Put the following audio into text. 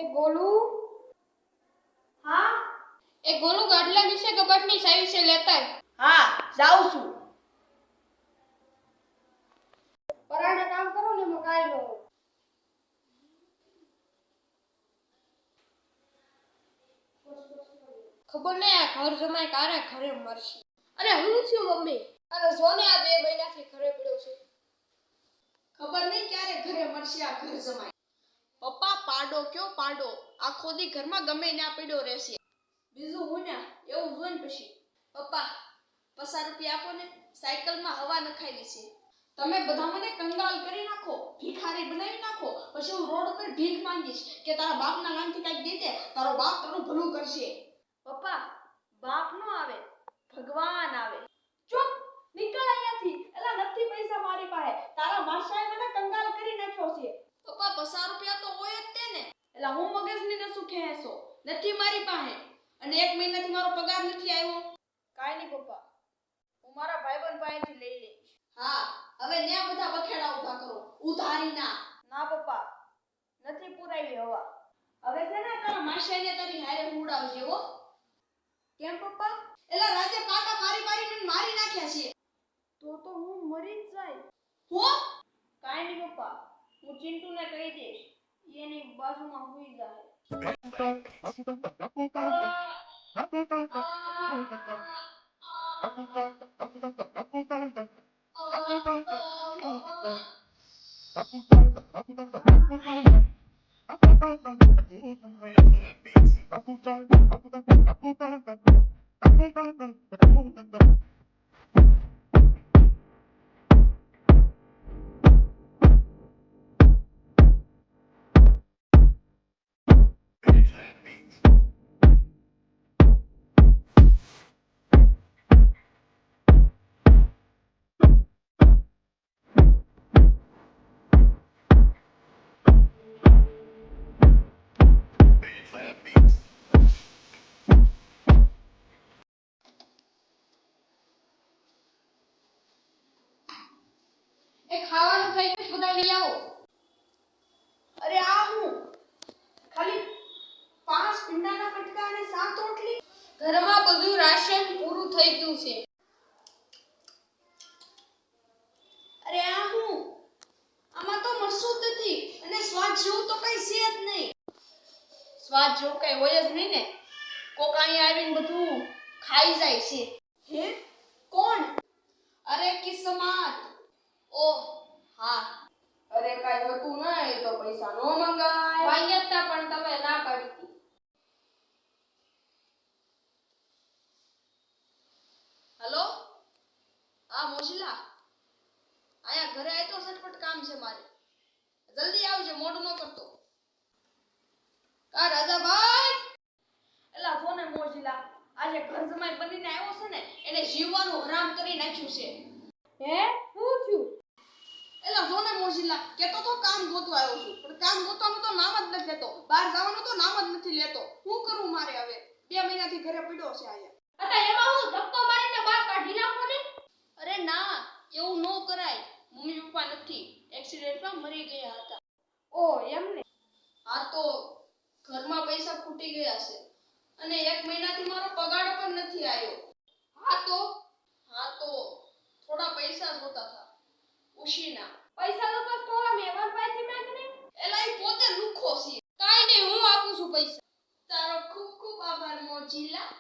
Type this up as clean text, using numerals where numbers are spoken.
એ ગોલું, હા એ ગોલું ગાડલા વિશે કબાટની સાઈ વિશે લેતા હા જાઉં છું. પરાણે કામ કરો ને મકાઈ લો. ખબર નહીં આ ઘર જમાઈ કારે ઘરે મરશે. અરે હું છું મમ્મી? અરે જોને આ 2 મહિનાથી ઘરે પડ્યો છે. ખબર નહીં ક્યારે ઘરે મળશે આ ઘર જમાઈ. પપ્પા પાડો કયો પાડો, આખો દી ઘરમાં ગમે ના પડ્યો રહેશે. બીજું હું ને એવું જોઈને પછી પપ્પા 50 રૂપિયા આપો ને, સાયકલમાં હવા નખાવી છે. તમે બધા મને કંગાલ કરી નાખો, ભિખારી બનાવી નાખો, પછી હું રોડ ઉપર ભીખ માંગીશ કે તારા બાપના નામથી કંઈક દે દે, તારો બાપ તારું ભલું કરશે. પપ્પા બાપ નો આવે, ભગવાન આવે. ચૂપ, નીકળ અહીંયાથી. એલા નથી પૈસા મારી પાસે, તારા માસાએ મને કંગાલ કરી નાખ્યો છે. પપ્પા 50 રૂપિયા તો હોય જ તે ને. એલા હું મગજની ને શું ખેંચો, નથી મારી પાસે, અને 1 મહિનાથી મારો પગાર નથી આવ્યો. કાઈ નહીં પપ્પા, હું મારા ભાઈબંધ પાસેથી લઈ લઈશ. હા હવે ન્યા બધા બખેડા ઉભા કરો, ઉધારી ના. ના પપ્પા નથી પુરાવી હવા. હવે છે ને તારા માસાઈને તારી હારે ઉડાવજે હો. કેમ પપ્પા? એલા રાતે પાટા મારી મારી નાખ્યા છે. તો હું મરી જ જાય. હો કાઈ નહીં પપ્પા, હું ચિંટુને કહી દઈશ, એની બાજુમાં હુઈ જાય. એ ખાવાનું થઈ ગયું, બધા લઈ આવો. અરે આ હું ખાલી 5 પીંડાના કટકા અને 7 રોટલી. ઘરમાં બધું રાશન પૂરું થઈ ગયું છે. અરે આ હું આમાં તો મરસું જ નથી, અને સ્વાદ જેવું તો કઈ છે જ નહીં. સ્વાદ જેવું કઈ હોય જ નહીં ને, કોક અહીંયા આવીને બધું ખાઈ જાય છે. હે કોણ? અરે કિસ્મત. ઓહ હા, અરે કાઈ હોતું નહીં તો પૈસા નો મંગાય. વાંગ્યતા પણ તમે ના પાડી હતી. હેલો હા મોજીલા, આયા ઘરે આય તો સટપટ કામ છે મારે, જલ્દી આવજે, મોડું ન કરતો. કા રાજાભાઈ? એલા ફોને મોજીલા, આજે ઘર જમાઈ બનીને આવ્યો છે ને, એને જીવવાનું હરામ કરી નાખ્યું છે. હે શું થયું? એલા ફોને મોજીલા, કેતો તો કામ ગોતવા આવ્યો છું, પણ કામ ગોતવાનું તો નામ જ નથી લેતો, બહાર જવાનું તો નામ જ નથી લેતો. શું કરું મારે હવે? 2 મહિનાથી ઘરે પડ્યો છે આયા. અતા એમાં હું ધક્કો મારીને બહાર કાઢી નાખો ને. અરે ના, એવું ન કરાય. મમ્મી પપ્પા નથી, એક્સિડન્ટમાં મરી ગયા હતા. ઓ એમને? હા તો ઘરમાં પૈસા ખૂટી ગયા છે, અને 1 મહિનાથી મારો પગાર પણ નથી આવ્યો. હા તો થોડા પૈસા જોતા હતા, ઉશીના. પૈસા તો બસ તોલા મેવાન પાસેથી માંગને. એલા ઈ પોતે લુખો છે. કાઈ નહીં, હું આપું છું પૈસા. તારો ખૂબ ખૂબ આભાર મોજીલા.